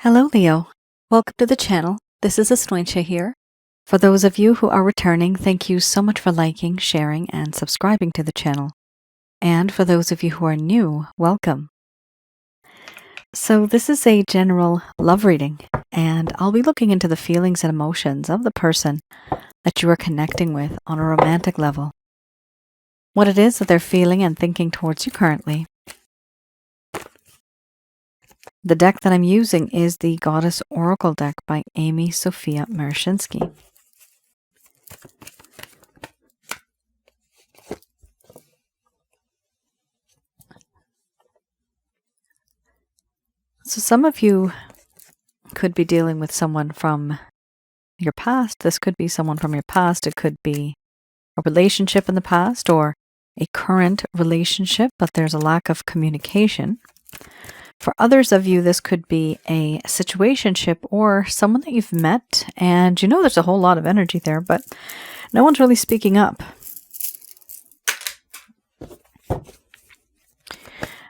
Hello, Leo. Welcome to the channel. This is Asnointia here. For those of you who are returning, thank you so much for liking, sharing, and subscribing to the channel. And for those of you who are new, welcome. So this is a general love reading, and I'll be looking into the feelings and emotions of the person that you are connecting with on a romantic level. What it is that they're feeling and thinking towards you currently. The deck that I'm using is the Goddess Oracle deck by Amy Sophia Marashinsky. So some of you could be dealing with someone from your past. This could be someone from your past. It could be a relationship in the past or a current relationship, but there's a lack of communication. For others of you, this could be a situationship or someone that you've met, and you know there's a whole lot of energy there, but no one's really speaking up.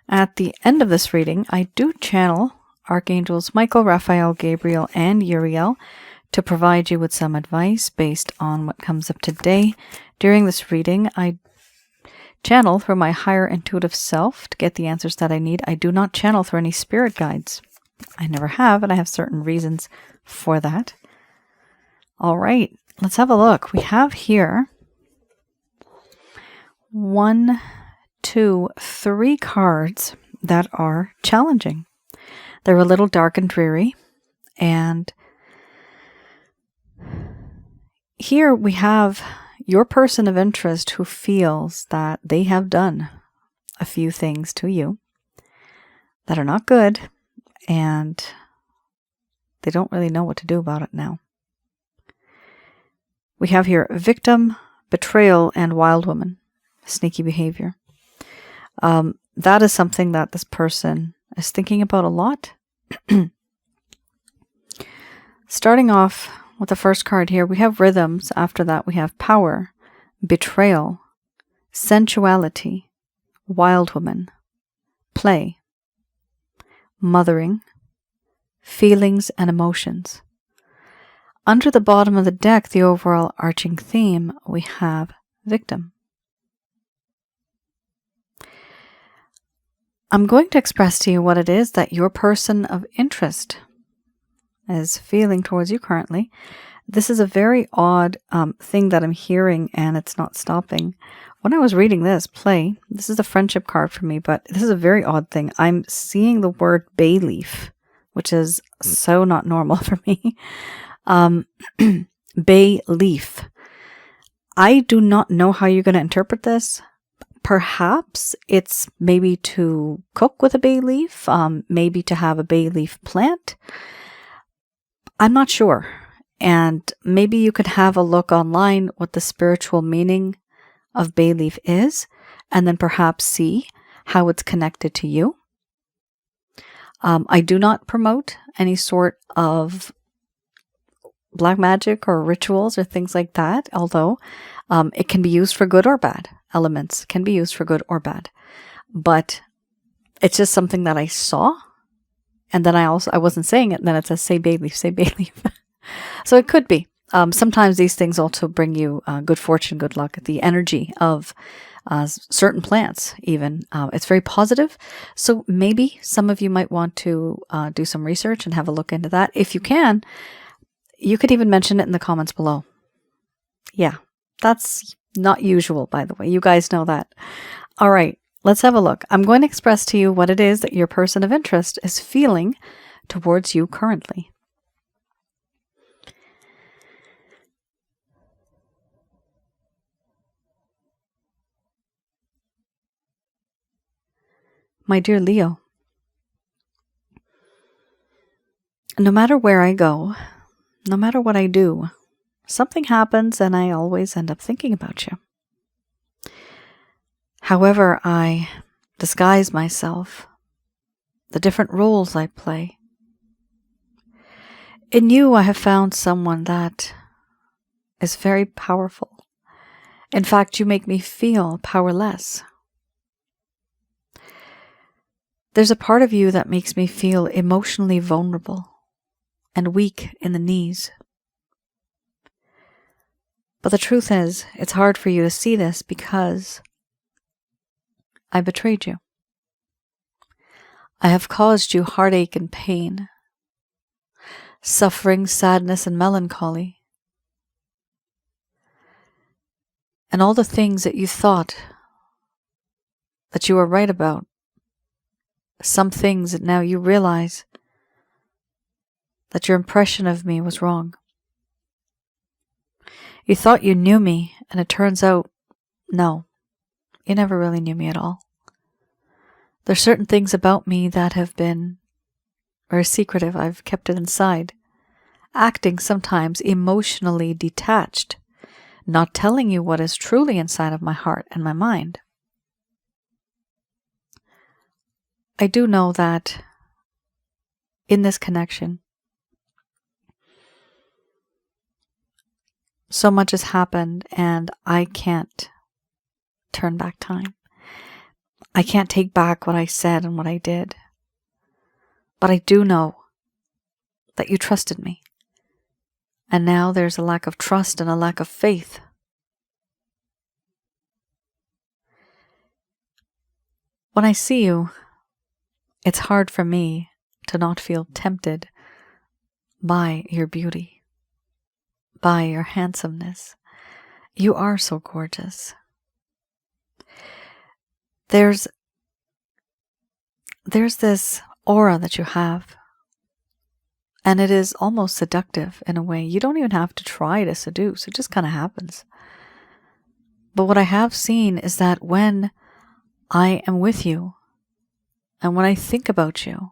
At the end of this reading, I do channel Archangels Michael, Raphael, Gabriel, and Uriel to provide you with some advice based on what comes up today. During this reading, I channel through my higher intuitive self to get the answers that I need. I do not channel through any spirit guides. I never have, and I have certain reasons for that. All right, let's have a look. We have here 1, 2, 3 cards that are challenging. They're a little dark and dreary, and here we have your person of interest who feels that they have done a few things to you that are not good, and they don't really know what to do about it now. We have here victim, betrayal, and wild woman, sneaky behavior. That is something that this person is thinking about a lot. Starting off with the first card here, we have rhythms. After that, we have power, betrayal, sensuality, wild woman, play, mothering, feelings and emotions. Under the bottom of the deck, the overall arching theme, we have victim. I'm going to express to you what it is that your person of interest is feeling towards you currently. This is a very odd thing that I'm hearing, and it's not stopping. When I was reading this, play, this is a friendship card for me, but this is a very odd thing. I'm seeing the word bay leaf, which is so not normal for me. Bay leaf. I do not know how you're going to interpret this. Perhaps it's maybe to cook with a bay leaf, maybe to have a bay leaf plant. I'm not sure. And maybe you could have a look online what the spiritual meaning of bay leaf is, and then perhaps see how it's connected to you. I do not promote any sort of black magic or rituals or things like that, although it can be used for good or bad. Elements can be used for good or bad. But it's just something that I saw. And then I wasn't saying it, and then it says, say bay leaf, say bay leaf. So it could be. Sometimes these things also bring you good fortune, good luck, the energy of certain plants even. It's very positive. So maybe some of you might want to do some research and have a look into that. If you can, you could even mention it in the comments below. Yeah, that's not usual, by the way. You guys know that. All right. Let's have a look. I'm going to express to you what it is that your person of interest is feeling towards you currently. My dear Leo, no matter where I go, no matter what I do, something happens and I always end up thinking about you. However I disguise myself, the different roles I play. In you, I have found someone that is very powerful. In fact, you make me feel powerless. There's a part of you that makes me feel emotionally vulnerable. and weak in the knees. But the truth is, it's hard for you to see this because I betrayed you. I have caused you heartache and pain, suffering, sadness, and melancholy. And all the things that you thought that you were right about, some things that now you realize that your impression of me was wrong. You thought you knew me, and it turns out, no, you never really knew me at all. There's certain things about me that have been very secretive. I've kept it inside, acting sometimes emotionally detached, not telling you what is truly inside of my heart and my mind. I do know that in this connection, so much has happened and I can't turn back time. I can't take back what I said and what I did. But I do know that you trusted me. And now there's a lack of trust and a lack of faith. When I see you, it's hard for me to not feel tempted by your beauty, by your handsomeness. You are so gorgeous. There's this aura that you have, and it is almost seductive in a way. You don't even have to try to seduce. It just kind of happens. But what I have seen is that when I am with you, and when I think about you,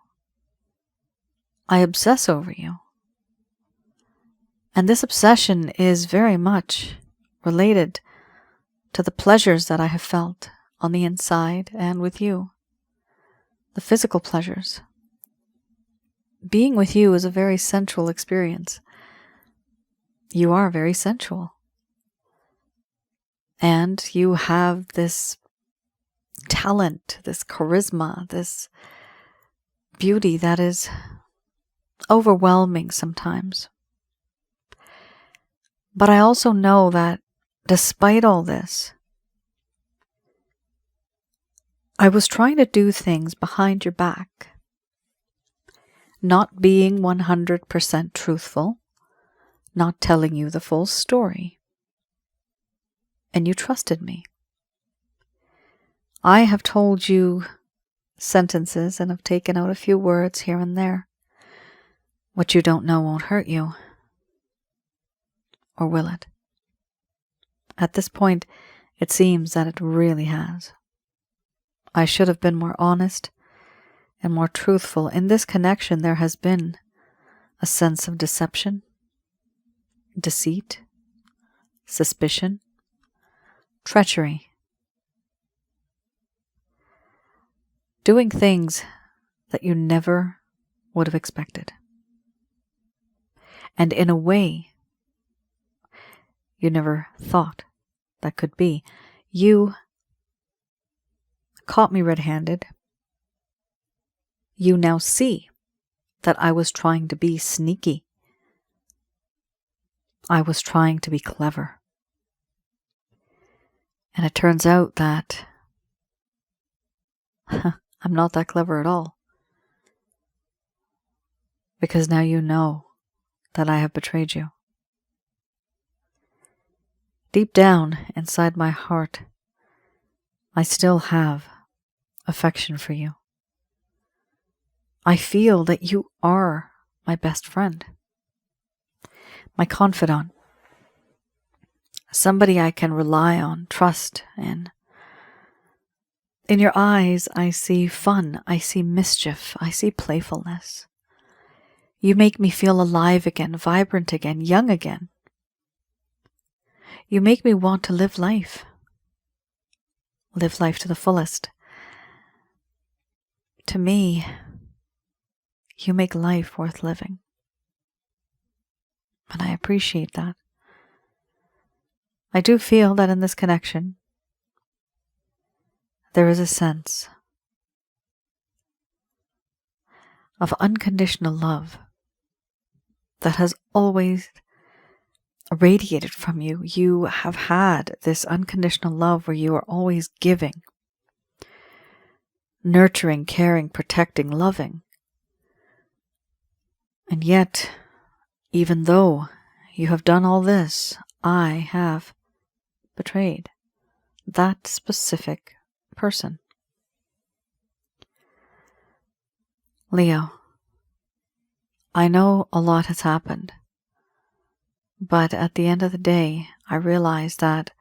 I obsess over you. And this obsession is very much related to the pleasures that I have felt on the inside and with you. The physical pleasures. Being with you is a very sensual experience. You are very sensual. And you have this talent, this charisma, this beauty that is overwhelming sometimes. But I also know that despite all this, I was trying to do things behind your back, not being 100% truthful, not telling you the full story. And you trusted me. I have told you sentences and have taken out a few words here and there. What you don't know won't hurt you. Or will it? At this point, it seems that it really has. I should have been more honest and more truthful. In this connection, there has been a sense of deception, deceit, suspicion, treachery. Doing things that you never would have expected. And in a way you never thought that could be. You caught me red-handed. You now see that I was trying to be sneaky. I was trying to be clever. And it turns out that I'm not that clever at all. Because now you know that I have betrayed you. Deep down inside my heart, I still have affection for you. I feel that you are my best friend, my confidant, somebody I can rely on, trust in. In your eyes, I see fun, I see mischief, I see playfulness. You make me feel alive again, vibrant again, young again. You make me want to live life to the fullest. To me, you make life worth living. And I appreciate that. I do feel that in this connection, there is a sense of unconditional love that has always radiated from you. You have had this unconditional love where you are always giving, nurturing, caring, protecting, loving. And yet, even though you have done all this, I have betrayed that specific person. Leo, I know a lot has happened, but at the end of the day, I realize that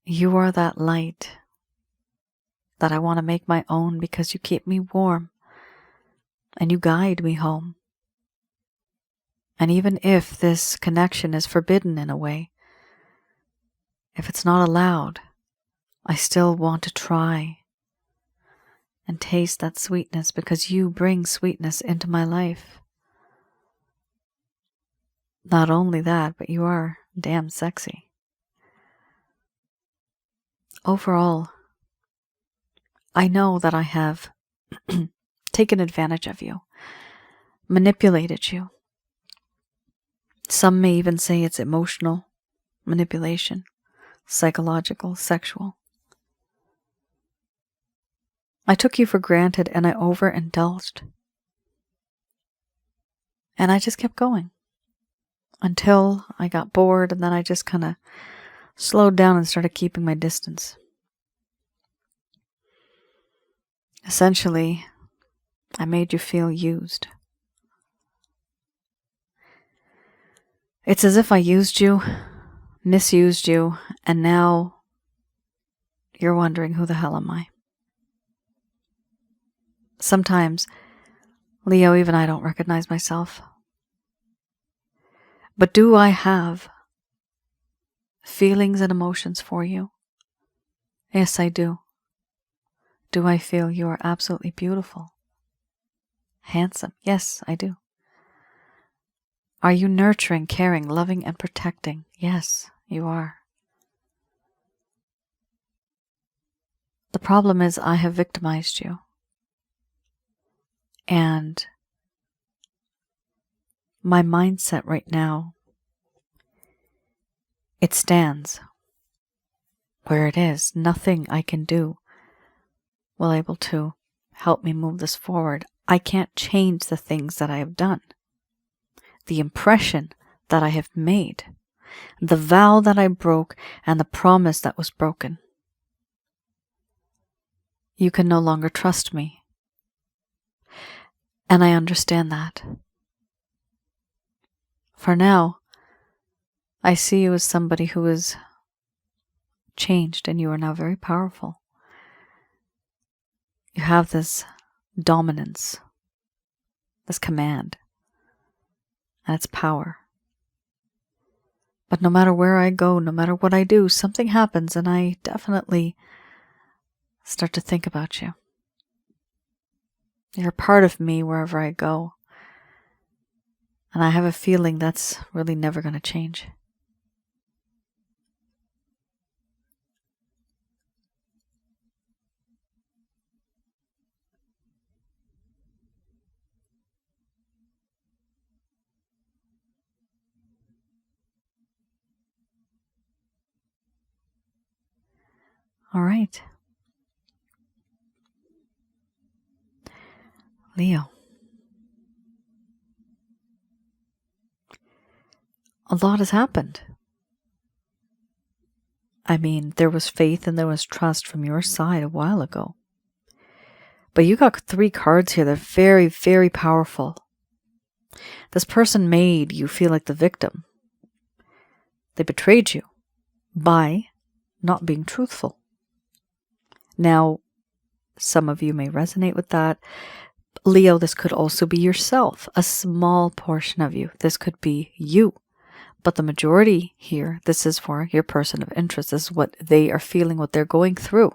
you are that light that I want to make my own, because you keep me warm and you guide me home. And even if this connection is forbidden in a way, if it's not allowed, I still want to try and taste that sweetness, because you bring sweetness into my life. Not only that, but you are damn sexy. Overall, I know that I have taken advantage of you, manipulated you. Some may even say it's emotional manipulation, psychological, sexual. I took you for granted and I overindulged. And I just kept going until I got bored, and then I just kind of slowed down and started keeping my distance. Essentially, I made you feel used. It's as if I used you, misused you, and now you're wondering, who the hell am I? Sometimes, Leo, even I don't recognize myself. But do I have feelings and emotions for you? Yes, I do. Do I feel you are absolutely beautiful? Handsome? Yes, I do. Are you nurturing, caring, loving, and protecting? Yes, you are. The problem is I have victimized you. And my mindset right now, it stands where it is. Nothing I can do will able to help me move this forward. I can't change the things that I have done, the impression that I have made, the vow that I broke, and the promise that was broken. You can no longer trust me. And I understand that. For now, I see you as somebody who is changed, and you are now very powerful. You have this dominance, this command, and it's power. But no matter where I go, no matter what I do, something happens, and I definitely start to think about you. You're a part of me wherever I go. And I have a feeling that's really never going to change. All right. Leo. A lot has happened. I mean, there was faith and there was trust from your side a while ago. But you got 3 cards here that are very, very powerful. This person made you feel like the victim. They betrayed you by not being truthful. Now, some of you may resonate with that. Leo, this could also be yourself, a small portion of you. This could be you. But the majority here, this is for your person of interest. This is what they are feeling, what they're going through.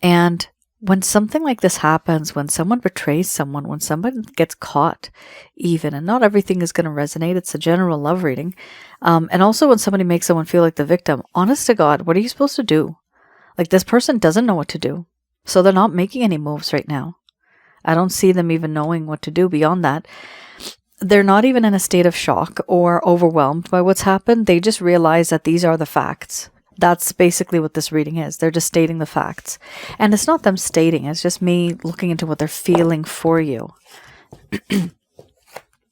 And when something like this happens, when someone betrays someone, when someone gets caught even, and not everything is going to resonate, it's a general love reading. And also when somebody makes someone feel like the victim, honest to God, what are you supposed to do? Like, this person doesn't know what to do. So they're not making any moves right now. I don't see them even knowing what to do beyond that. they're not even in a state of shock or overwhelmed by what's happened. They just realize that these are the facts. That's basically what this reading is. They're just stating the facts. And it's not them stating, it's just me looking into what they're feeling for you.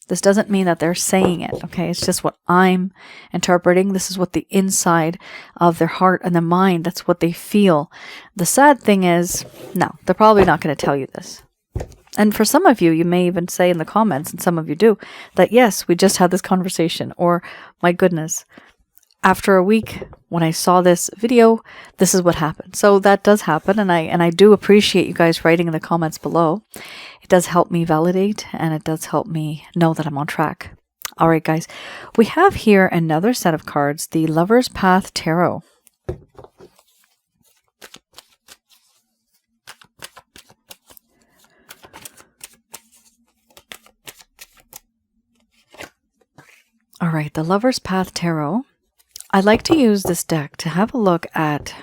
This doesn't mean that they're saying it, okay? It's just what I'm interpreting. This is what the inside of their heart and their mind, that's what they feel. The sad thing is, no, they're probably not going to tell you this. And for some of you, you may even say in the comments, and some of you do, that yes, we just had this conversation, or my goodness, after a week when I saw this video, this is what happened. So that does happen, and I do appreciate you guys writing in the comments below. It does help me validate, and it does help me know that I'm on track. All right, guys, we have here another set of cards, the Lover's Path Tarot. All right, the Lover's Path Tarot. I like to use this deck to have a look at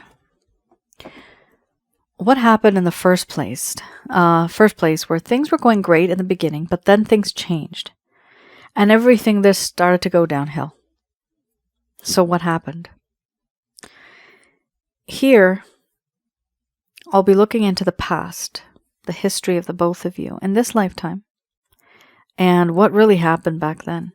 what happened in the first place where things were going great in the beginning, but then things changed and everything this started to go downhill. So what happened? Here, I'll be looking into the past, the history of the both of you in this lifetime, and what really happened back then.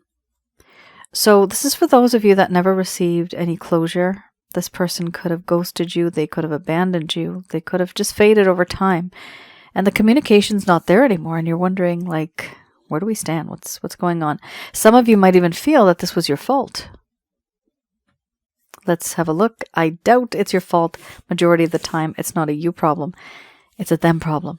So this is for those of you that never received any closure. This person could have ghosted you. They could have abandoned you. They could have just faded over time. And the communication's not there anymore. And you're wondering, like, where do we stand? What's going on? Some of you might even feel that this was your fault. Let's have a look. I doubt it's your fault. Majority of the time, it's not a you problem. It's a them problem.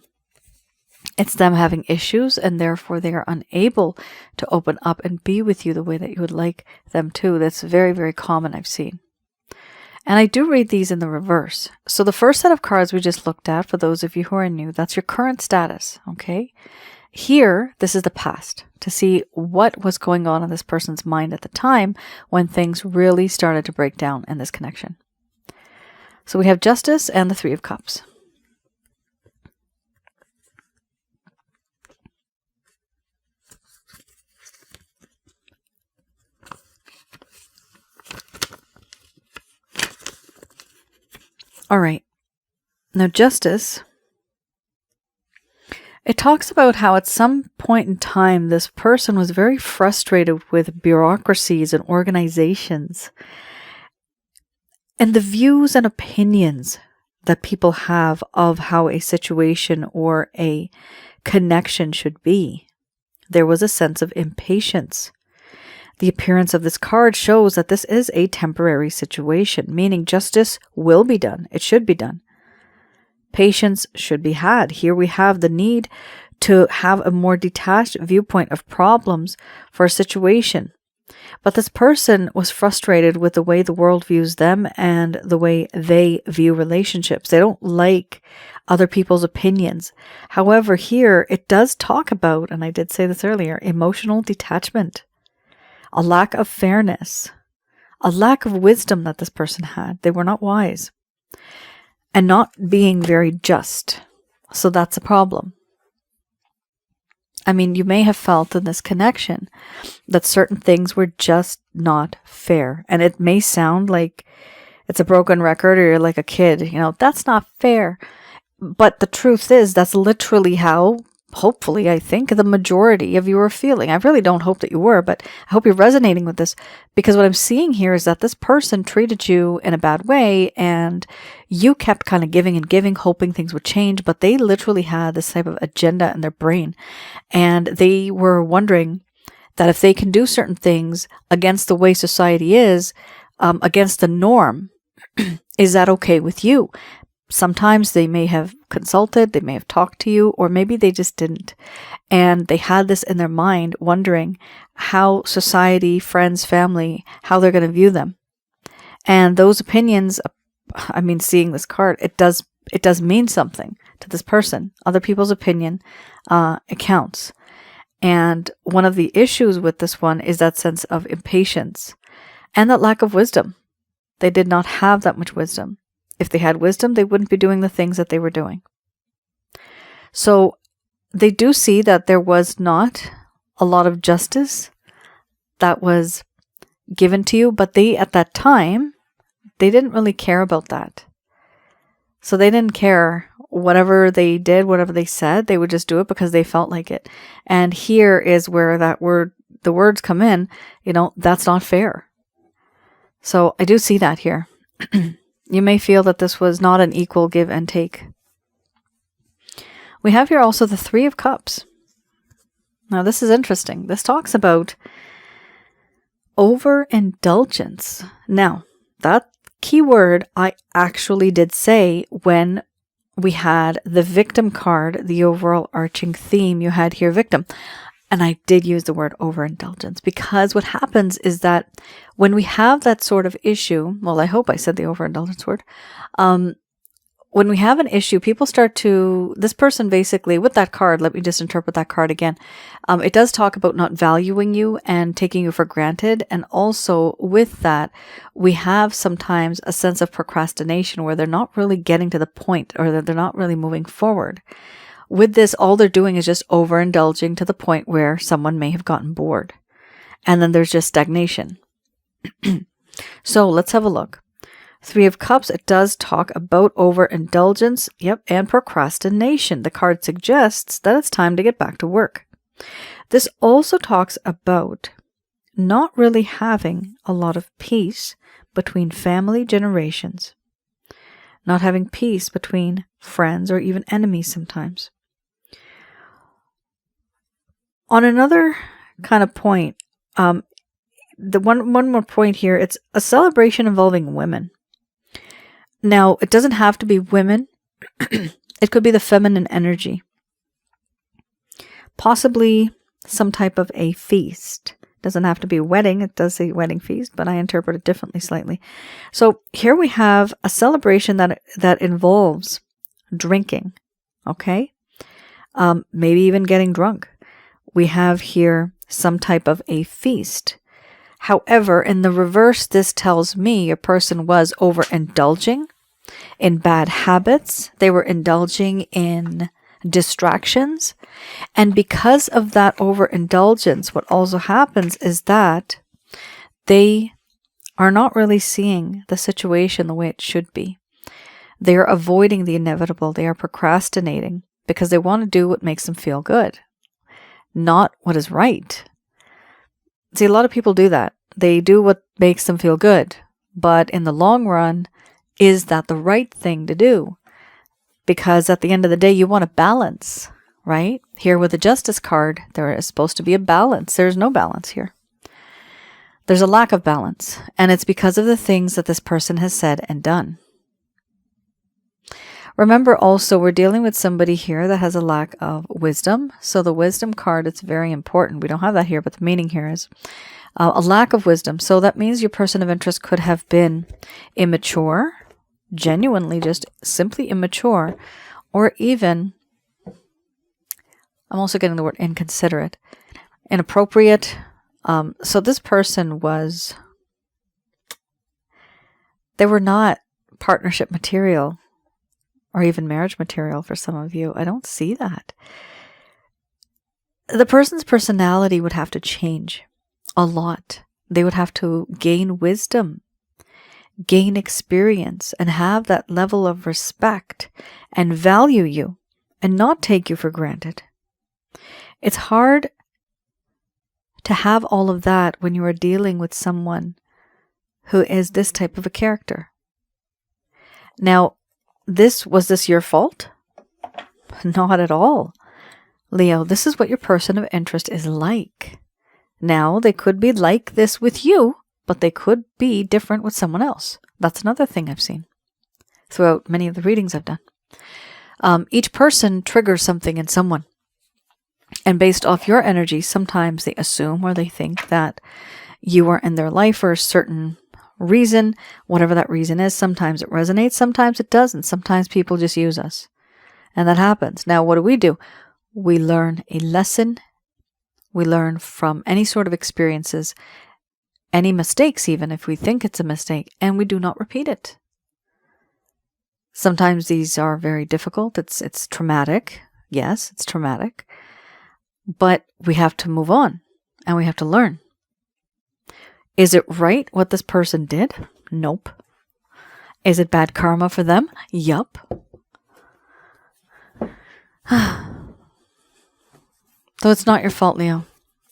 It's them having issues, and therefore they are unable to open up and be with you the way that you would like them to. That's very, very common, I've seen. And I do read these in the reverse. So the first set of cards we just looked at, for those of you who are new, that's your current status, okay? Here, this is the past, to see what was going on in this person's mind at the time when things really started to break down in this connection. So we have Justice and the Three of Cups. All right. Now, Justice, it talks about how at some point in time, this person was very frustrated with bureaucracies and organizations and the views and opinions that people have of how a situation or a connection should be. There was a sense of impatience. The appearance of this card shows that this is a temporary situation, meaning justice will be done. It should be done. Patience should be had. Here we have the need to have a more detached viewpoint of problems for a situation. But this person was frustrated with the way the world views them and the way they view relationships. They don't like other people's opinions. However, here it does talk about, and I did say this earlier, emotional detachment. A lack of fairness, a lack of wisdom that this person had. They were not wise and not being very just. So that's a problem. I mean, you may have felt in this connection that certain things were just not fair. And it may sound like it's a broken record or you're like a kid, you know, that's not fair. But the truth is, that's literally how, hopefully, I think, the majority of you are feeling. I really don't hope that you were, but I hope you're resonating with this, because what I'm seeing here is that this person treated you in a bad way and you kept kind of giving and giving, hoping things would change, but they literally had this type of agenda in their brain, and they were wondering that if they can do certain things against the way society is, against the norm, is that okay with you? Sometimes they may have consulted, they may have talked to you, or maybe they just didn't. And they had this in their mind, wondering how society, friends, family, how they're going to view them. And those opinions, I mean, seeing this card, it does mean something to this person. Other people's opinion, it counts. And one of the issues with this one is that sense of impatience and that lack of wisdom. They did not have that much wisdom. If they had wisdom, they wouldn't be doing the things that they were doing. So they do see that there was not a lot of justice that was given to you, but they, at that time, they didn't really care about that. So they didn't care whatever they did, whatever they said, they would just do it because they felt like it. And here is where the words come in, that's not fair. So I do see that here. You may feel that this was not an equal give and take. We have here also the Three of Cups. Now this is interesting. This talks about overindulgence. Now, that key word I actually did say when we had the victim card, the overall arching theme. You had here victim. And I did use the word overindulgence because what happens is that when we have that sort of issue, well, I hope I said the overindulgence word. When we have an issue, people start to, this person basically, with that card, let me just interpret that card again. It does talk about not valuing you and taking you for granted. And also with that, we have sometimes a sense of procrastination where they're not really getting to the point, or that they're not really moving forward. With this, all they're doing is just overindulging to the point where someone may have gotten bored. And then there's just stagnation. So let's have a look. Three of Cups, it does talk about overindulgence, and procrastination. The card suggests that it's time to get back to work. This also talks about not really having a lot of peace between family generations. Not having peace between friends or even enemies sometimes. On another kind of point, the one more point here, it's a celebration involving women. Now, it doesn't have to be women. It could be the feminine energy. Possibly some type of a feast. Doesn't have to be a wedding. It does say wedding feast, but I interpret it differently slightly. So here we have a celebration that involves drinking. Okay? Maybe even getting drunk. We have here some type of a feast. However, in the reverse, this tells me a person was overindulging in bad habits. They were indulging in distractions. And because of that overindulgence, what also happens is that they are not really seeing the situation the way it should be. They are avoiding the inevitable. They are procrastinating because they want to do what makes them feel good, not what is right. See, a lot of people do that. They do what makes them feel good. But in the long run, is that the right thing to do? Because at the end of the day, you want a balance, right? Here with the Justice card, there is supposed to be a balance. There's no balance here. There's a lack of balance. And it's because of the things that this person has said and done. Remember also, we're dealing with somebody here that has a lack of wisdom. So the wisdom card, it's very important. We don't have that here, but the meaning here is a lack of wisdom. So that means your person of interest could have been immature, genuinely just simply immature, or even, I'm also getting the word inconsiderate, inappropriate. So this person they were not partnership material. Or even marriage material for some of you. I don't see that. The person's personality would have to change a lot. They would have to gain wisdom, gain experience, and have that level of respect and value you and not take you for granted. It's hard to have all of that when you are dealing with someone who is this type of a character. Now, was this your fault? Not at all. Leo, this is what your person of interest is like. Now, they could be like this with you, but they could be different with someone else. That's another thing I've seen throughout many of the readings I've done. Each person triggers something in someone. And based off your energy, sometimes they assume or they think that you are in their life for a certain reason, whatever that reason is. Sometimes it resonates, sometimes it doesn't. Sometimes people just use us. And that happens. Now, what do? We learn a lesson. We learn from any sort of experiences, any mistakes even, if we think it's a mistake, and we do not repeat it. Sometimes these are very difficult. It's traumatic. Yes, it's traumatic. But we have to move on and we have to learn. Is it right what this person did? Nope. Is it bad karma for them? Yup. So it's not your fault, Leo.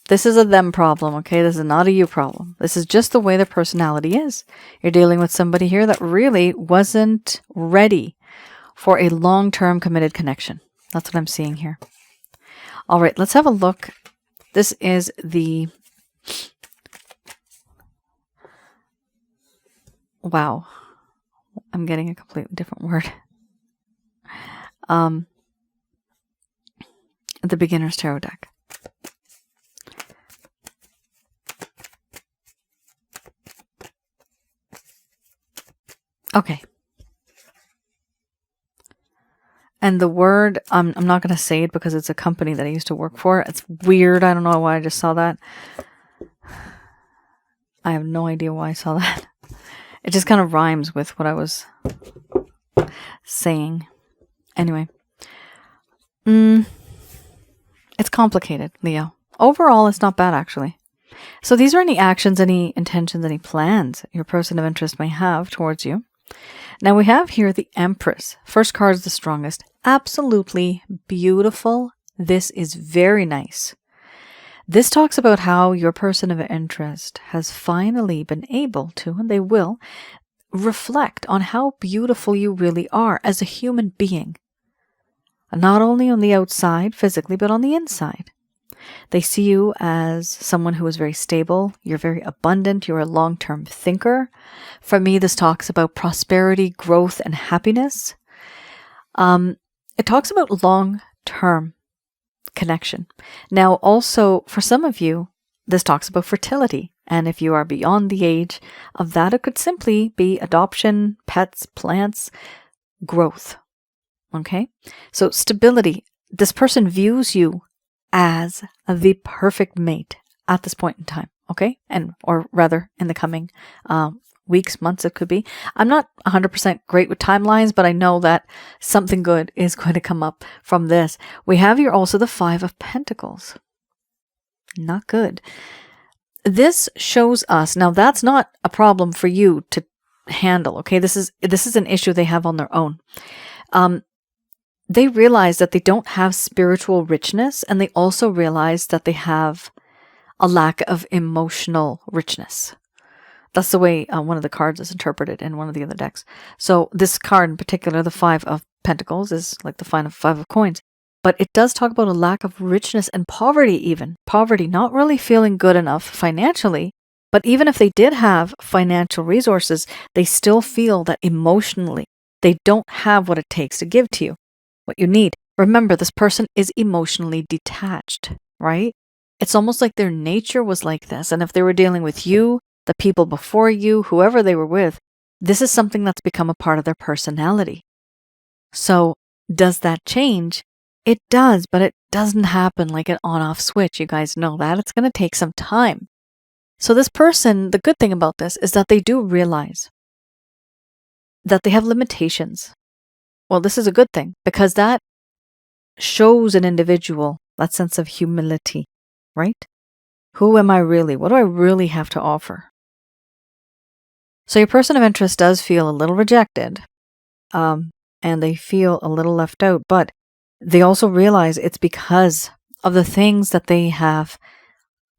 This is a them problem, okay? This is not a you problem. This is just the way their personality is. You're dealing with somebody here that really wasn't ready for a long-term committed connection. That's what I'm seeing here. All right, let's have a look. This is the... Wow. I'm getting a completely different word. The Beginner's Tarot deck. Okay. And the word, I'm not going to say it because it's a company that I used to work for. It's weird. I don't know why I just saw that. I have no idea why I saw that. It just kind of rhymes with what I was saying. Anyway. It's complicated, Leo. Overall, it's not bad, actually. So these are any actions, any intentions, any plans your person of interest may have towards you. Now we have here the Empress. First card is the strongest. Absolutely beautiful. This is very nice. This talks about how your person of interest has finally been able to, and they will, reflect on how beautiful you really are as a human being. Not only on the outside, physically, but on the inside. They see you as someone who is very stable. You're very abundant. You're a long-term thinker. For me, this talks about prosperity, growth, and happiness. It talks about long-term connection. Now, also, for some of you, this talks about fertility. And if you are beyond the age of that, it could simply be adoption, pets, plants, growth. Okay? So stability. This person views you as the perfect mate at this point in time. Okay? Or rather, in the coming weeks, months, it could be. I'm not 100% great with timelines, but I know that something good is going to come up from this. We have here also the Five of Pentacles. Not good. This shows us, now that's not a problem for you to handle, okay? This is an issue they have on their own. They realize that they don't have spiritual richness, and they also realize that they have a lack of emotional richness. That's the way one of the cards is interpreted in one of the other decks. So this card in particular, the Five of Pentacles, is like the Five of Coins. But it does talk about a lack of richness and poverty even. Poverty, not really feeling good enough financially. But even if they did have financial resources, they still feel that emotionally they don't have what it takes to give to you, what you need. Remember, this person is emotionally detached, right? It's almost like their nature was like this. And if they were dealing with you, the people before you, whoever they were with, this is something that's become a part of their personality. So does that change? It does, but it doesn't happen like an on-off switch. You guys know that. It's going to take some time. So this person, the good thing about this is that they do realize that they have limitations. Well, this is a good thing because that shows an individual that sense of humility, right? Who am I really? What do I really have to offer? So your person of interest does feel a little rejected, and they feel a little left out, but they also realize it's because of the things that they have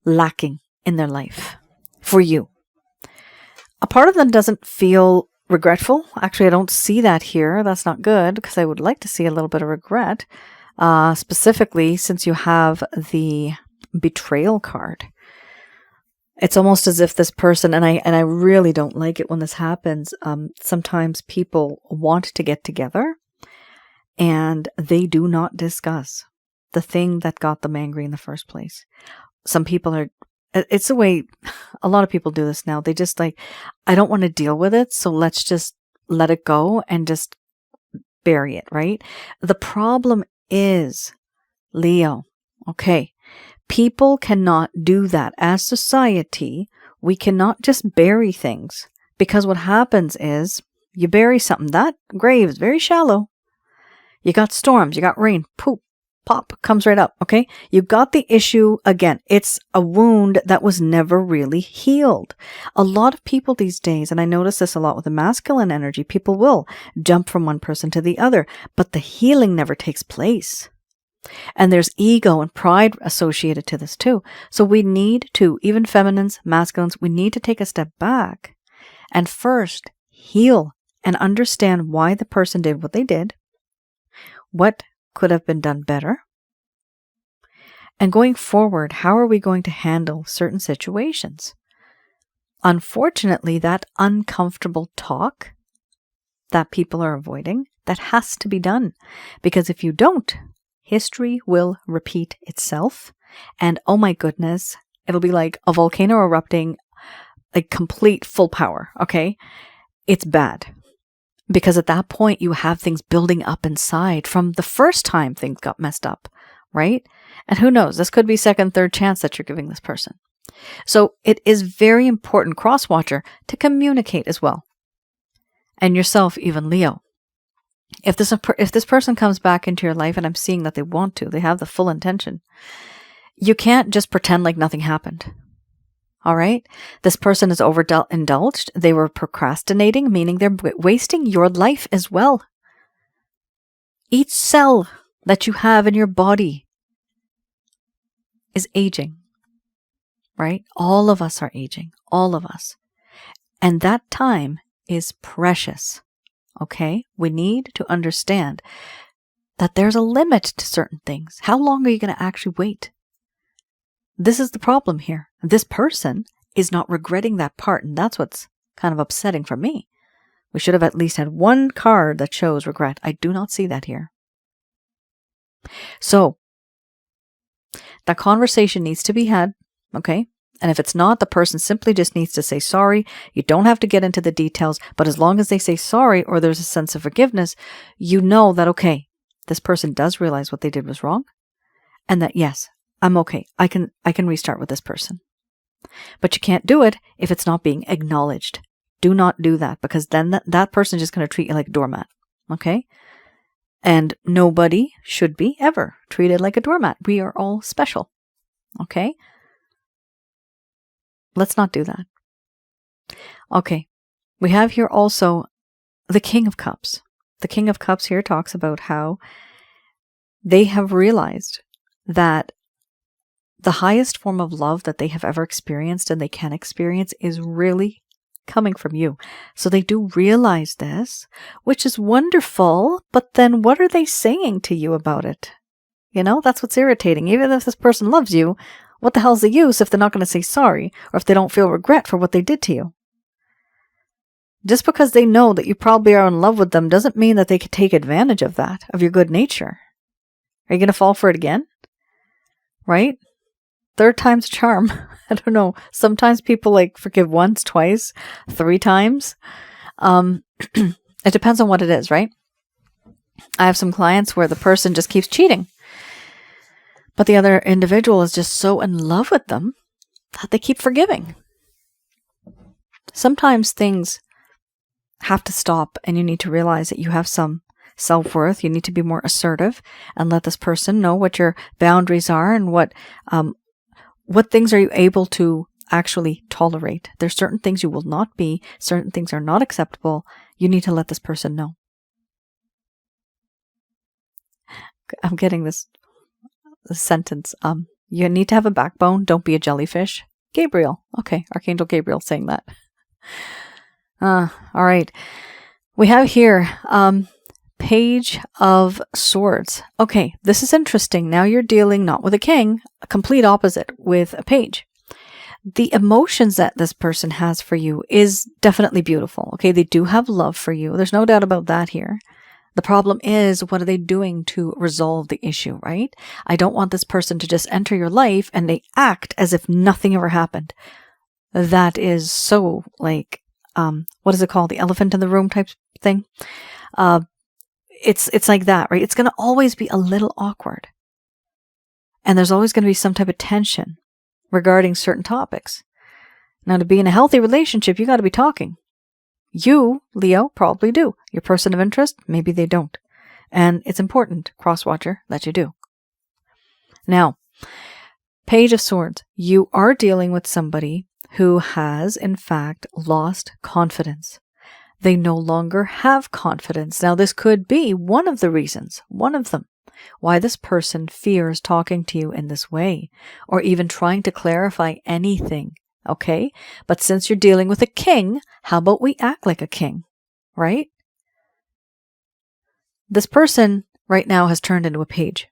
lacking in their life for you. A part of them doesn't feel regretful. Actually, I don't see that here. That's not good because I would like to see a little bit of regret, specifically since you have the Betrayal card. It's almost as if this person, and I really don't like it when this happens, sometimes people want to get together and they do not discuss the thing that got them angry in the first place. Some people are, it's the way a lot of people do this now. They just like, I don't want to deal with it, so let's just let it go and just bury it, right? The problem is, Leo, okay, people cannot do that. As society, we cannot just bury things because what happens is you bury something. That grave is very shallow. You got storms, you got rain, poop, pop, comes right up, okay? You got the issue again. It's a wound that was never really healed. A lot of people these days, and I notice this a lot with the masculine energy, people will jump from one person to the other, but the healing never takes place. And there's ego and pride associated to this too. So we need to, even feminines, masculines, we need to take a step back and first heal and understand why the person did what they did, what could have been done better, and going forward, how are we going to handle certain situations? Unfortunately, that uncomfortable talk that people are avoiding, that has to be done, because if you don't, history will repeat itself, and oh my goodness, it'll be like a volcano erupting, like complete full power, okay? It's bad. Because at that point, you have things building up inside from the first time things got messed up, right? And who knows, this could be second, third chance that you're giving this person. So it is very important, cross-watcher, to communicate as well. And yourself, even Leo. If this person comes back into your life, and I'm seeing that they want to, they have the full intention, you can't just pretend like nothing happened. All right? This person is overindulged. They were procrastinating, meaning they're wasting your life as well. Each cell that you have in your body is aging, right? All of us are aging, all of us. And that time is precious, okay? We need to understand that there's a limit to certain things. How long are you going to actually wait? This is the problem here. This person is not regretting that part, and that's what's kind of upsetting for me. We should have at least had one card that shows regret. I do not see that here. So, that conversation needs to be had, okay? And if it's not, the person simply just needs to say sorry. You don't have to get into the details, but as long as they say sorry or there's a sense of forgiveness, you know that, okay, this person does realize what they did was wrong, and that, yes, I'm okay. I can restart with this person. But you can't do it if it's not being acknowledged. Do not do that, because then that person is just going to treat you like a doormat. Okay? And nobody should be ever treated like a doormat. We are all special. Okay? Let's not do that. Okay. We have here also the King of Cups. The King of Cups here talks about how they have realized that the highest form of love that they have ever experienced and they can experience is really coming from you. So they do realize this, which is wonderful, but then what are they saying to you about it? You know, that's what's irritating. Even if this person loves you, what the hell's the use if they're not going to say sorry, or if they don't feel regret for what they did to you? Just because they know that you probably are in love with them doesn't mean that they could take advantage of that, of your good nature. Are you going to fall for it again? Right? Third time's a charm. I don't know. Sometimes people like forgive once, twice, 3 times. It depends on what it is, right? I have some clients where the person just keeps cheating, but the other individual is just so in love with them that they keep forgiving. Sometimes things have to stop, and you need to realize that you have some self-worth. You need to be more assertive and let this person know what your boundaries are and what things are you able to actually tolerate. There's certain things you will not be, certain things are not acceptable. You need to let this person know. I'm getting this sentence. You need to have a backbone. Don't be a jellyfish. Gabriel. Okay, Archangel Gabriel saying that. All right. We have here Page of Swords. Okay, this is interesting. Now you're dealing not with a king, a complete opposite, with a page. The emotions that this person has for you is definitely beautiful. Okay, they do have love for you. There's no doubt about that here. The problem is, what are they doing to resolve the issue, right? I don't want this person to just enter your life and they act as if nothing ever happened. That is so like, what is it called? The elephant in the room type thing. It's like that, right? It's going to always be a little awkward. And there's always going to be some type of tension regarding certain topics. Now, to be in a healthy relationship, you got to be talking. You, Leo, probably do. Your person of interest, maybe they don't. And it's important, cross-watcher, that you do. Now, Page of Swords. You are dealing with somebody who has, in fact, lost confidence. They no longer have confidence. Now, this could be one of the reasons, one of them, why this person fears talking to you in this way, or even trying to clarify anything, okay? But since you're dealing with a king, how about we act like a king, right? This person right now has turned into a page.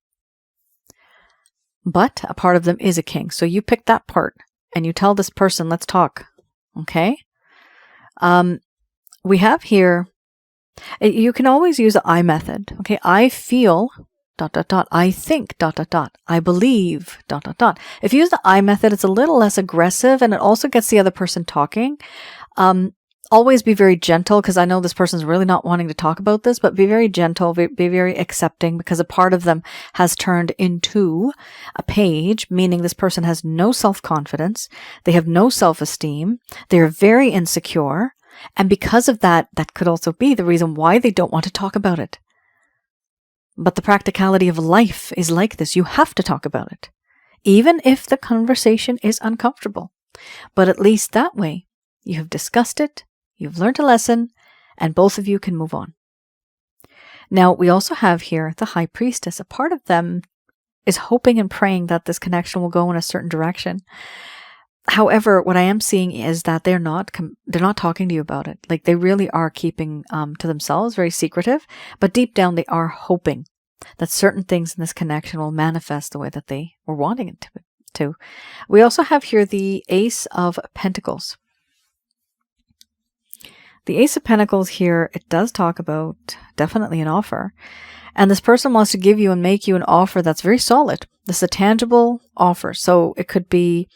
But a part of them is a king. So you pick that part and you tell this person, let's talk, okay? We have here, you can always use the I method, okay? I feel, ... I think, ... I believe, ... If you use the I method, it's a little less aggressive and it also gets the other person talking. Always be very gentle, because I know this person's really not wanting to talk about this, but be very gentle, be very accepting, because a part of them has turned into a page, meaning this person has no self-confidence, they have no self-esteem, they're very insecure, and because of that, that could also be the reason why they don't want to talk about it. But the practicality of life is like this. You have to talk about it, even if the conversation is uncomfortable. But at least that way, you have discussed it, you've learned a lesson, and both of you can move on. Now, we also have here the High Priestess. A part of them is hoping and praying that this connection will go in a certain direction. However, what I am seeing is that they're not talking to you about it. Like, they really are keeping to themselves, very secretive, but deep down they are hoping that certain things in this connection will manifest the way that they were wanting it to. We also have here the Ace of Pentacles. The Ace of Pentacles here, it does talk about definitely an offer. And this person wants to give you and make you an offer that's very solid. This is a tangible offer. So it could be,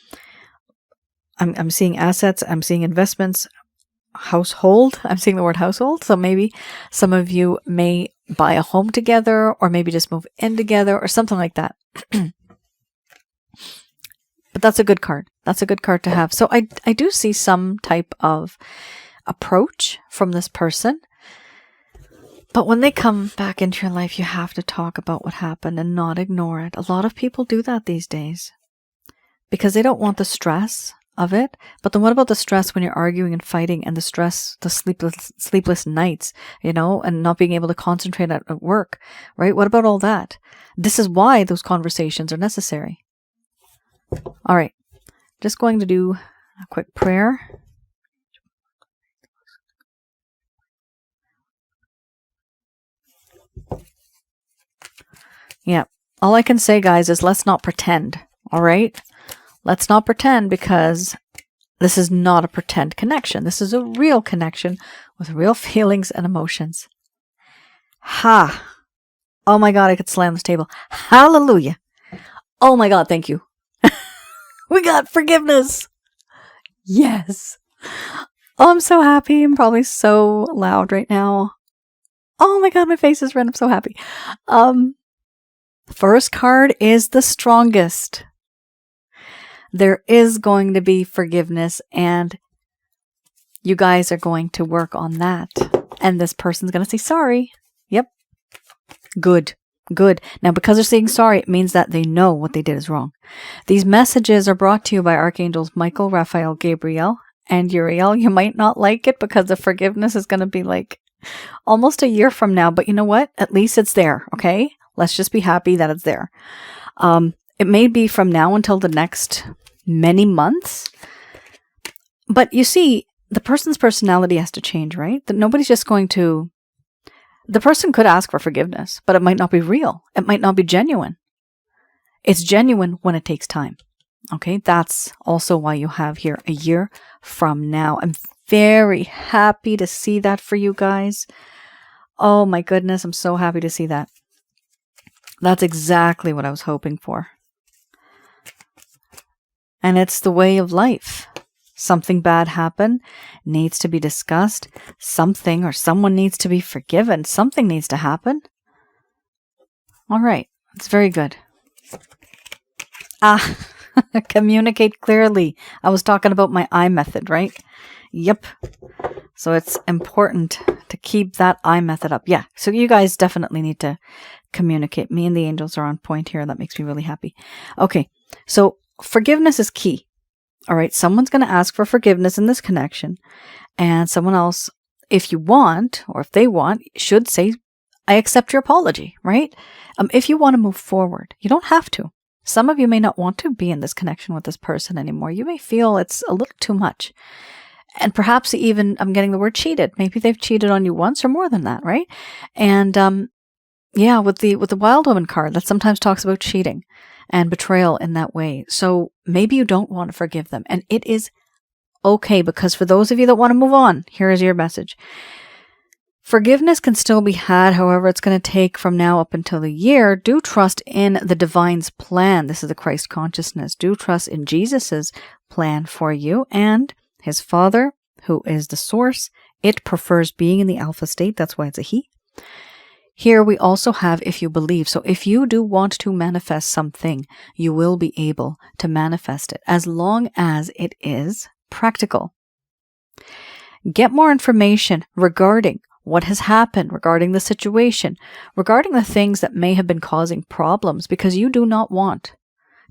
I'm seeing assets, I'm seeing investments, household. I'm seeing the word household. So maybe some of you may buy a home together, or maybe just move in together, or something like that. But that's a good card. That's a good card to have. So I do see some type of approach from this person. But when they come back into your life, you have to talk about what happened and not ignore it. A lot of people do that these days because they don't want the stress of it. But then what about the stress when you're arguing and fighting, and the stress, the sleepless nights, you know, and not being able to concentrate at work, right? What about all that? This is why those conversations are necessary. All right. Just going to do a quick prayer. Yeah. All I can say, guys, is let's not pretend. All right? Let's not pretend, because this is not a pretend connection. This is a real connection with real feelings and emotions. Ha! Oh my God, I could slam this table. Hallelujah. Oh my God, thank you. We got forgiveness. Yes. Oh, I'm so happy. I'm probably so loud right now. Oh my God, my face is red. I'm so happy. First card is the strongest. There is going to be forgiveness, and you guys are going to work on that. And this person's going to say sorry. Yep. Good. Good. Now, because they're saying sorry, it means that they know what they did is wrong. These messages are brought to you by Archangels Michael, Raphael, Gabriel, and Uriel. You might not like it because the forgiveness is going to be like almost a year from now. But you know what? At least it's there, okay? Let's just be happy that it's there. It may be from now until the next many months. But you see, the person's personality has to change, right? That nobody's just going to... The person could ask for forgiveness, but it might not be real. It might not be genuine. It's genuine when it takes time. Okay, that's also why you have here a year from now. I'm very happy to see that for you guys. Oh my goodness, I'm so happy to see that. That's exactly what I was hoping for. And it's the way of life. Something bad happened, needs to be discussed. Something or someone needs to be forgiven. Something needs to happen. All right, it's very good. Communicate clearly. I was talking about my I method, right? Yep. So it's important to keep that I method up. Yeah, so you guys definitely need to communicate. Me and the angels are on point here. That makes me really happy. Okay, so forgiveness is key. All right, someone's going to ask for forgiveness in this connection, and someone else, if you want, or if they want, should say, I accept your apology, right? If you want to move forward, you don't have to. Some of you may not want to be in this connection with this person anymore. You may feel it's a little too much. And perhaps even, I'm getting the word cheated. Maybe they've cheated on you once or more than that, right? And yeah, with the Wild Woman card, that sometimes talks about cheating and betrayal in that way. So maybe you don't want to forgive them. And it is okay, because for those of you that want to move on, here is your message. Forgiveness can still be had, however, it's going to take from now up until a year. Do trust in the divine's plan. This is the Christ consciousness. Do trust in Jesus's plan for you and his Father, who is the source. It prefers being in the alpha state. That's why it's a he. Here we also have if you believe. So if you do want to manifest something, you will be able to manifest it as long as it is practical. Get more information regarding what has happened, regarding the situation, regarding the things that may have been causing problems, because you do not want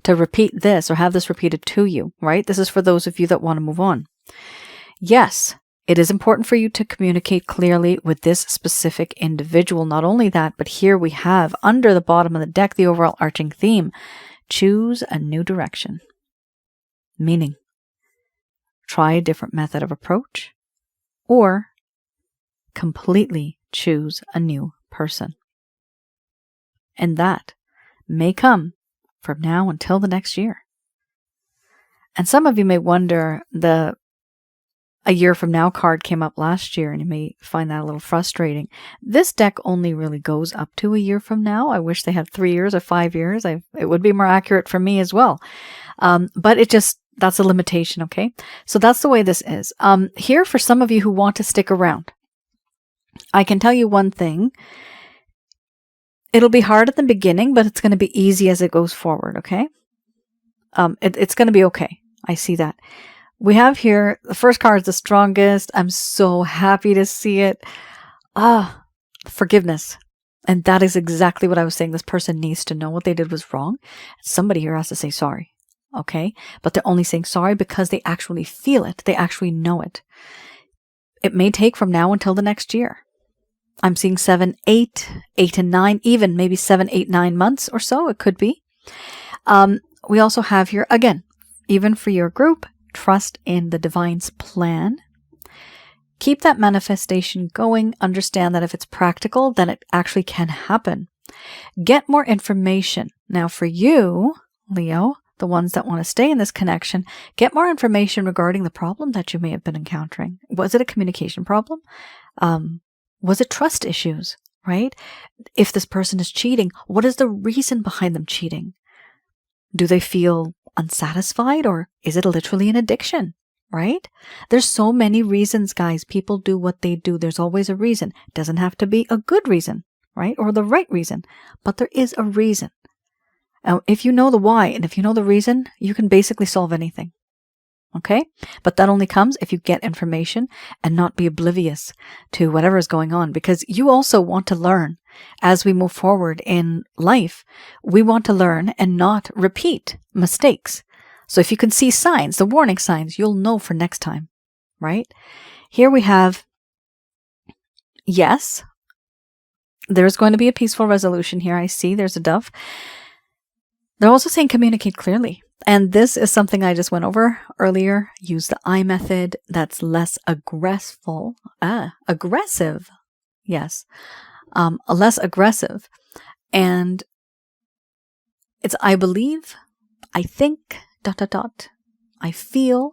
to repeat this or have this repeated to you, right? This is for those of you that want to move on. Yes, it is important for you to communicate clearly with this specific individual. Not only that, but here we have under the bottom of the deck, the overall arching theme, choose a new direction. Meaning, try a different method of approach or completely choose a new person. And that may come from now until the next year. And some of you may wonder, a year from now card came up last year, and you may find that a little frustrating. This deck only really goes up to a year from now. I wish they had 3 years or 5 years. It would be more accurate for me as well. But that's a limitation, okay? So that's the way this is. Here, for some of you who want to stick around, I can tell you one thing. It'll be hard at the beginning, but it's going to be easy as it goes forward, okay? It's going to be okay. I see that. We have here, the first card is the strongest. I'm so happy to see it. Forgiveness. And that is exactly what I was saying. This person needs to know what they did was wrong. Somebody here has to say sorry, okay? But they're only saying sorry because they actually feel it. They actually know it. It may take from now until the next year. I'm seeing 7, 8, 8 and 9, even maybe 7, 8, 9 months or so. It could be. We also have here, again, even for your group, trust in the divine's plan. Keep that manifestation going. Understand that if it's practical, then it actually can happen. Get more information. Now for you, Leo, the ones that want to stay in this connection, get more information regarding the problem that you may have been encountering. Was it a communication problem? Was it trust issues, right? If this person is cheating, what is the reason behind them cheating? Do they feel unsatisfied, or is it literally an addiction, right? There's so many reasons, guys. People do what they do. There's always a reason. It doesn't have to be a good reason, right? Or the right reason, but there is a reason. Now, if you know the why and if you know the reason, you can basically solve anything. Okay? But that only comes if you get information and not be oblivious to whatever is going on, because you also want to learn as we move forward in life. We want to learn and not repeat mistakes. So if you can see signs, the warning signs, you'll know for next time, right? Here we have, yes, there's going to be a peaceful resolution here. I see there's a dove. They're also saying communicate clearly. And this is something I just went over earlier. Use the I method. That's less aggressive. Yes. Less aggressive. And it's I believe, I think, ... I feel, ...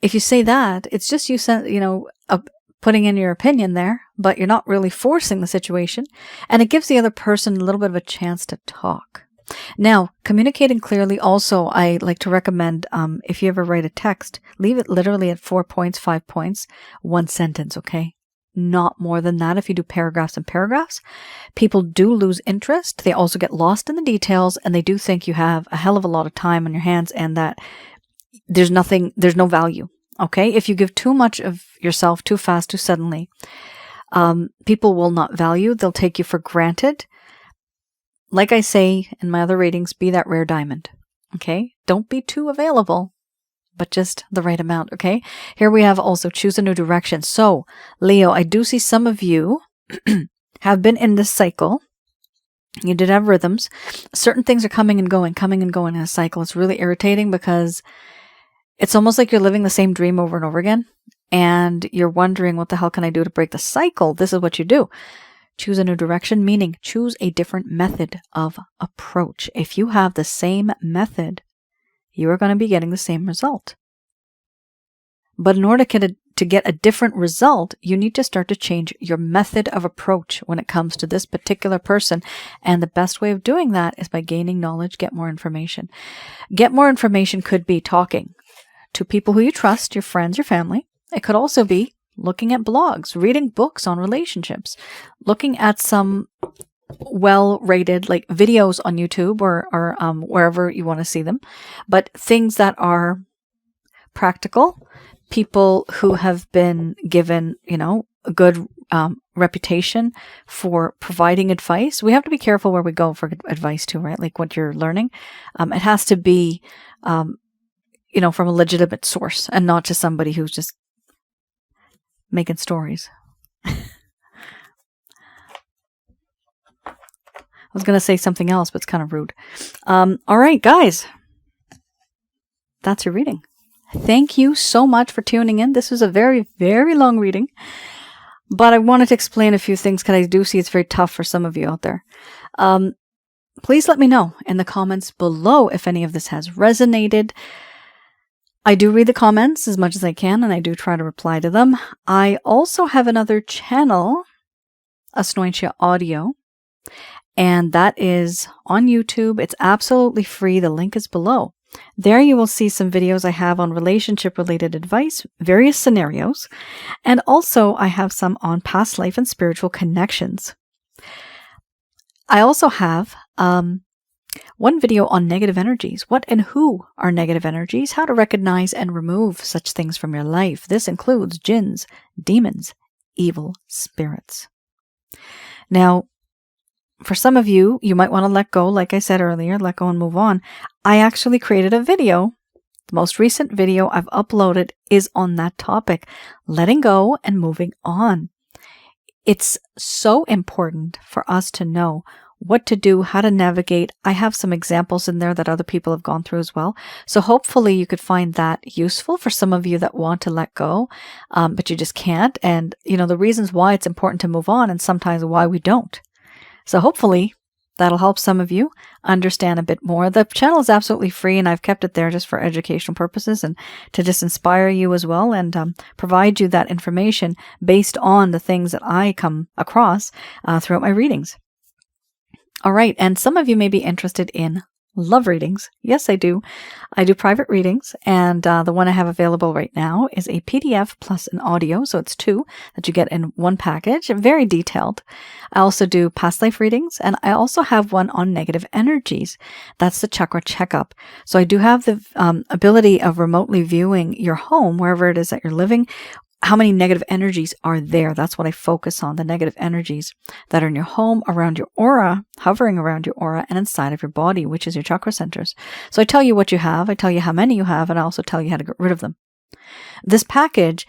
If you say that, it's just you putting in your opinion there, but you're not really forcing the situation. And it gives the other person a little bit of a chance to talk. Now, communicating clearly also, I like to recommend, if you ever write a text, leave it literally at 4 points, 5 points, 1 sentence, okay? Not more than that. If you do paragraphs and paragraphs, people do lose interest. They also get lost in the details, and they do think you have a hell of a lot of time on your hands and that there's no value, okay? If you give too much of yourself too fast, too suddenly, People will not value. They'll take you for granted. Like I say in my other readings, be that rare diamond. Okay? Don't be too available, but just the right amount. Okay? Here we have also choose a new direction. So, Leo, I do see some of you have been in this cycle. You did have rhythms. Certain things are coming and going in a cycle. It's really irritating because it's almost like you're living the same dream over and over again. And you're wondering, what the hell can I do to break the cycle? This is what you do. Choose a new direction, meaning choose a different method of approach. If you have the same method, you are going to be getting the same result. But in order to get a different result, you need to start to change your method of approach when it comes to this particular person. And the best way of doing that is by gaining knowledge, get more information. Get more information could be talking to people who you trust, your friends, your family. It could also be looking at blogs, reading books on relationships, looking at some well-rated like videos on YouTube or wherever you want to see them, but things that are practical, people who have been given, a good reputation for providing advice. We have to be careful where we go for advice too, right? Like what you're learning. It has to be, from a legitimate source and not just somebody who's just making stories. I was going to say something else, but it's kind of rude. All right, guys. That's your reading. Thank you so much for tuning in. This was a very, very long reading, but I wanted to explain a few things because I do see it's very tough for some of you out there. Please let me know in the comments below if any of this has resonated. I do read the comments as much as I can, and I do try to reply to them. I also have another channel, Asnointia Audio, and that is on YouTube. It's absolutely free. The link is below. There you will see some videos I have on relationship-related advice, various scenarios, and also I have some on past life and spiritual connections. I also have one video on negative energies. What and who are negative energies? How to recognize and remove such things from your life. This includes jinns, demons, evil spirits. Now, for some of you, you might want to let go, like I said earlier, let go and move on. I actually created a video. The most recent video I've uploaded is on that topic, letting go and moving on. It's so important for us to know what to do, how to navigate. I have some examples in there that other people have gone through as well. So hopefully you could find that useful for some of you that want to let go, but you just can't. And, the reasons why it's important to move on and sometimes why we don't. So hopefully that'll help some of you understand a bit more. The channel is absolutely free, and I've kept it there just for educational purposes and to just inspire you as well and provide you that information based on the things that I come across throughout my readings. All right, and some of you may be interested in love readings. Yes, I do. I do private readings, and the one I have available right now is a PDF plus an audio, so it's two that you get in one package, very detailed. I also do past life readings, and I also have one on negative energies. That's the chakra checkup. So I do have the ability of remotely viewing your home, wherever it is that you're living. How many negative energies are there? That's what I focus on, the negative energies that are in your home, around your aura, hovering around your aura, and inside of your body, which is your chakra centers. So I tell you what you have, I tell you how many you have, and I also tell you how to get rid of them. This package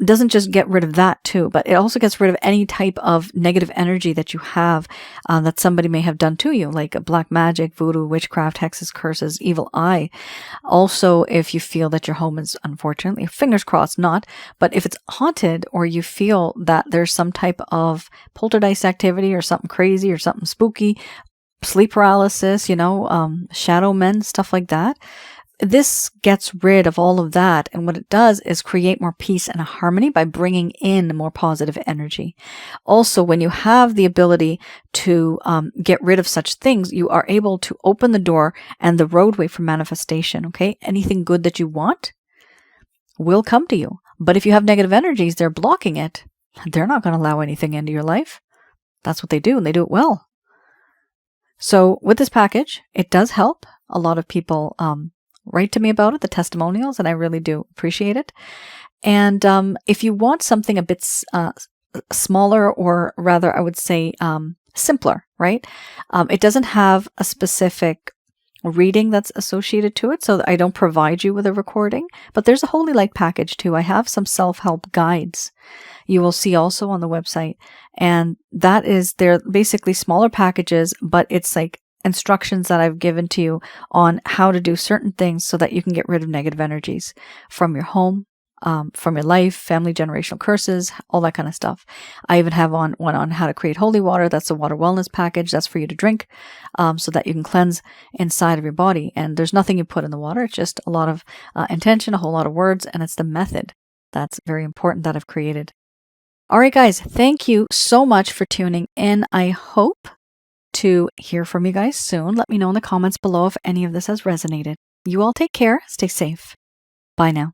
doesn't just get rid of that too, but it also gets rid of any type of negative energy that you have that somebody may have done to you, like black magic, voodoo, witchcraft, hexes, curses, evil eye. Also, if you feel that your home is, unfortunately, fingers crossed not, but if it's haunted or you feel that there's some type of poltergeist activity or something crazy or something spooky, sleep paralysis, shadow men, stuff like that, this gets rid of all of that, and what it does is create more peace and harmony by bringing in more positive energy. Also, when you have the ability to get rid of such things, you are able to open the door and the roadway for manifestation, okay? Anything good that you want will come to you. But if you have negative energies, they're blocking it. They're not going to allow anything into your life. That's what they do, and they do it well. So with this package, it does help. A lot of people write to me about it, the testimonials, and I really do appreciate it. And if you want something a bit smaller, or rather I would say simpler, right? It doesn't have a specific reading that's associated to it, so I don't provide you with a recording, but there's a Holy Light package too. I have some self-help guides you will see also on the website, and they're basically smaller packages, but it's like instructions that I've given to you on how to do certain things so that you can get rid of negative energies from your home, from your life, family generational curses, all that kind of stuff. I even have one on how to create holy water. That's a water wellness package. That's for you to drink, so that you can cleanse inside of your body. And there's nothing you put in the water. It's just a lot of intention, a whole lot of words, and it's the method that's very important that I've created. All right, guys, thank you so much for tuning in. I hope to hear from you guys soon. Let me know in the comments below if any of this has resonated. You all take care. Stay safe. Bye now.